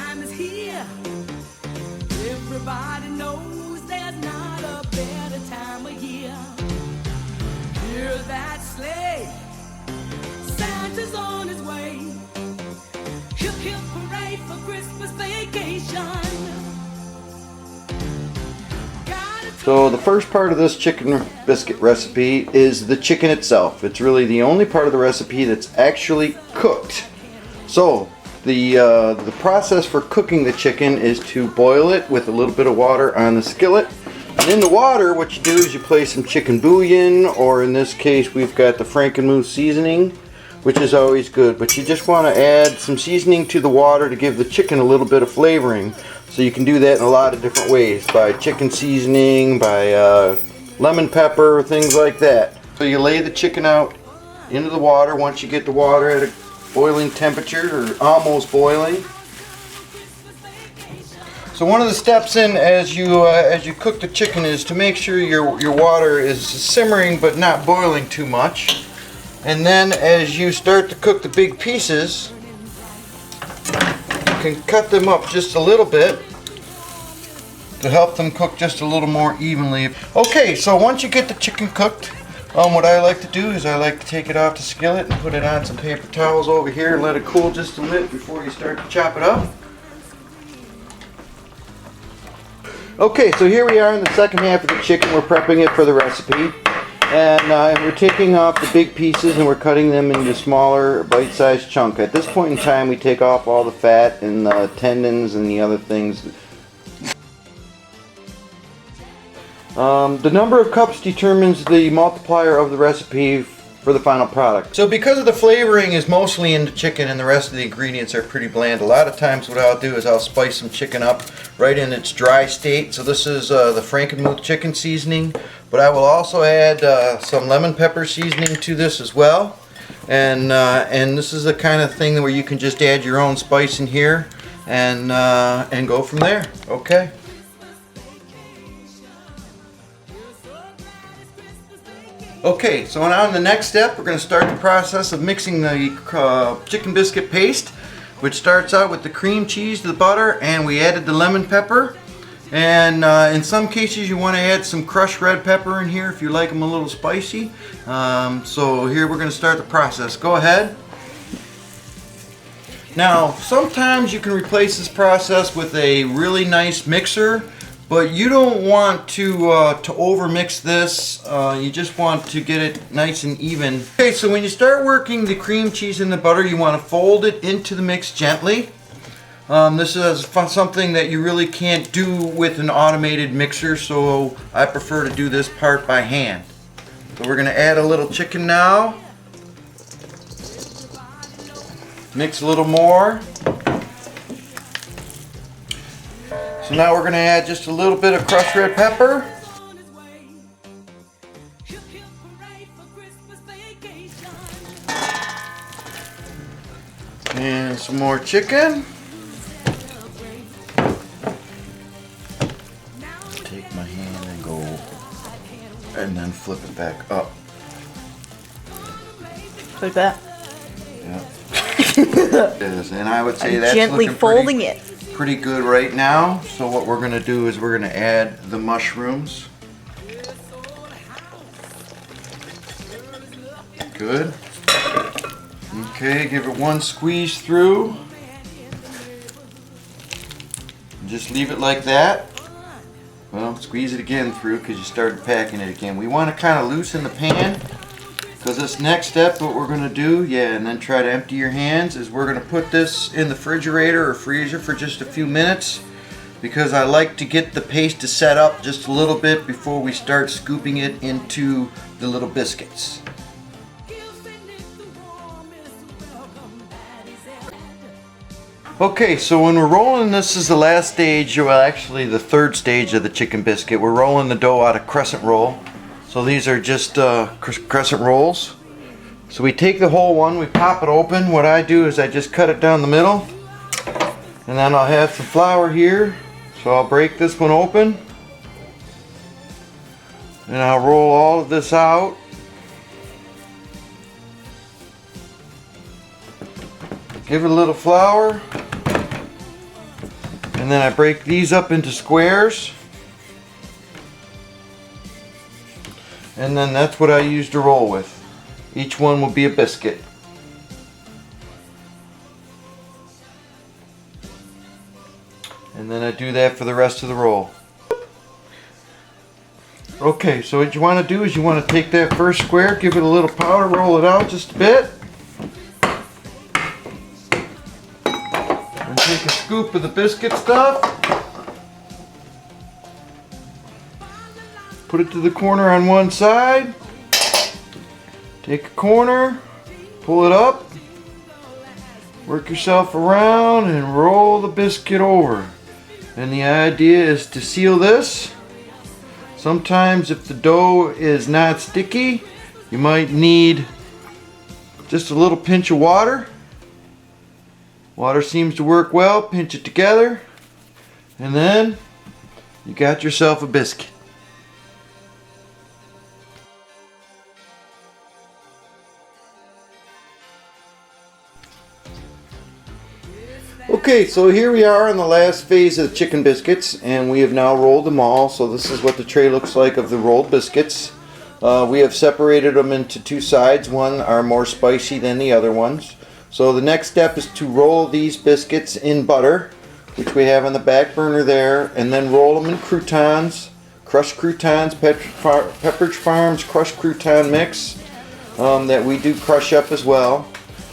time is here. Everybody knows there's not a better time of year. Hear that sleigh, Santa's on his way. Hip hip hooray for Christmas vacation. So the first part of this chicken biscuit recipe is the chicken itself. It's really the only part of the recipe that's actually cooked. So the process for cooking the chicken is to boil it with a little bit of water on the skillet. And in the water, what you do is you place some chicken bouillon, or in this case we've got the Frankenmuth seasoning, which is always good. But you just want to add some seasoning to the water to give the chicken a little bit of flavoring. So you can do that in a lot of different ways, by chicken seasoning, by lemon pepper, things like that. So you lay the chicken out into the water once you get the water at a boiling temperature, or almost boiling. So one of the steps in as you cook the chicken is to make sure your water is simmering but not boiling too much. And then as you start to cook the big pieces, you can cut them up just a little bit to help them cook just a little more evenly. Okay, so once you get the chicken cooked, what I like to do is I like to take it off the skillet and put it on some paper towels over here and let it cool just a bit before you start to chop it up. Okay, so here we are in the second half of the chicken. We're prepping it for the recipe. And we're taking off the big pieces and we're cutting them into smaller bite-sized chunks. At this point in time, we take off all the fat and the tendons and the other things. The number of cups determines the multiplier of the recipe for the final product. So because of the flavoring is mostly in the chicken and the rest of the ingredients are pretty bland, a lot of times what I'll do is I'll spice some chicken up right in its dry state. So this is the Frankenmuth chicken seasoning, but I will also add some lemon pepper seasoning to this as well. And this is the kind of thing where you can just add your own spice in here and go from there. Okay. Okay, so now in the next step, we're going to start the process of mixing the chicken biscuit paste, which starts out with the cream cheese, the butter, and we added the lemon pepper. And in some cases, you want to add some crushed red pepper in here if you like them a little spicy. So here we're going to start the process. Go ahead. Now, sometimes you can replace this process with a really nice mixer, but you don't want to over mix this. You just want to get it nice and even. Okay, so when you start working the cream cheese and the butter, you want to fold it into the mix gently. This is something that you really can't do with an automated mixer, so I prefer to do this part by hand. So we're going to add a little chicken now. Mix a little more. So now we're going to add just a little bit of crushed red pepper. And some more chicken. Take my hand and go, and then flip it back up. Like that? Yeah. And I would say that's gently folding it. Pretty good right now. So what we're going to do is we're going to add the mushrooms. Good. Okay, give it one squeeze through. Just leave it like that. Well, squeeze it again through because you started packing it again. We want to kind of loosen the pan, because this next step, what we're going to do, and then try to empty your hands, is we're going to put this in the refrigerator or freezer for just a few minutes, because I like to get the paste to set up just a little bit before we start scooping it into the little biscuits. Okay, so when we're rolling, this is the last stage, well actually the third stage of the chicken biscuit. We're rolling the dough out of crescent roll. So these are just crescent rolls. So we take the whole one, we pop it open. What I do is I just cut it down the middle. And then I'll have some flour here. So I'll break this one open. And I'll roll all of this out. Give it a little flour. And then I break these up into squares. And then that's what I use to roll with. Each one will be a biscuit. And then I do that for the rest of the roll. Okay, so what you want to do is you want to take that first square, give it a little powder, roll it out just a bit. And take a scoop of the biscuit stuff. Put it to the corner on one side. Take a corner, pull it up, work yourself around and roll the biscuit over. And the idea is to seal this. Sometimes if the dough is not sticky, you might need just a little pinch of water. Water seems to work well. Pinch it together, and then you got yourself a biscuit. Okay, so here we are in the last phase of the chicken biscuits, and we have now rolled them all. So this is what the tray looks like of the rolled biscuits. We have separated them into two sides. One are more spicy than the other ones. So the next step is to roll these biscuits in butter, which we have on the back burner there, and then roll them in croutons, crushed croutons, Pepperidge Farms crushed crouton mix that we do crush up as well.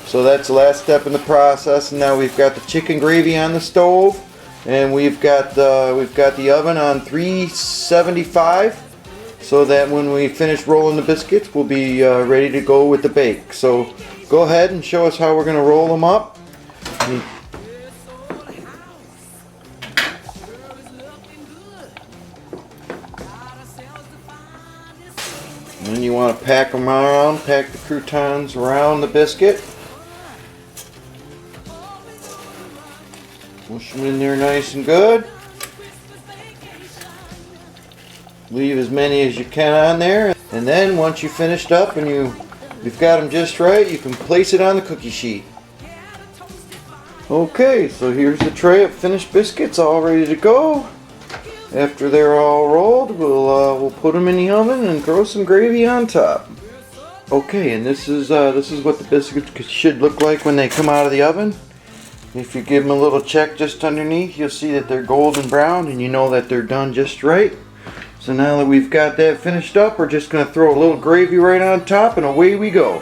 So that's the last step in the process. And now we've got the chicken gravy on the stove, and we've got the oven on 375, so that when we finish rolling the biscuits, we'll be ready to go with the bake. So go ahead and show us how we're going to roll them up. And then you want to pack them around, pack the croutons around the biscuit. Push them in there nice and good. Leave as many as you can on there. And then once you've finished up and you've got them just right, you can place it on the cookie sheet. Okay, so here's the tray of finished biscuits all ready to go. After they're all rolled, we'll put them in the oven and throw some gravy on top. Okay, and this is what the biscuits should look like when they come out of the oven. If you give them a little check just underneath, you'll see that they're golden brown, and you know that they're done just right. So now that we've got that finished up, we're just going to throw a little gravy right on top, and away we go.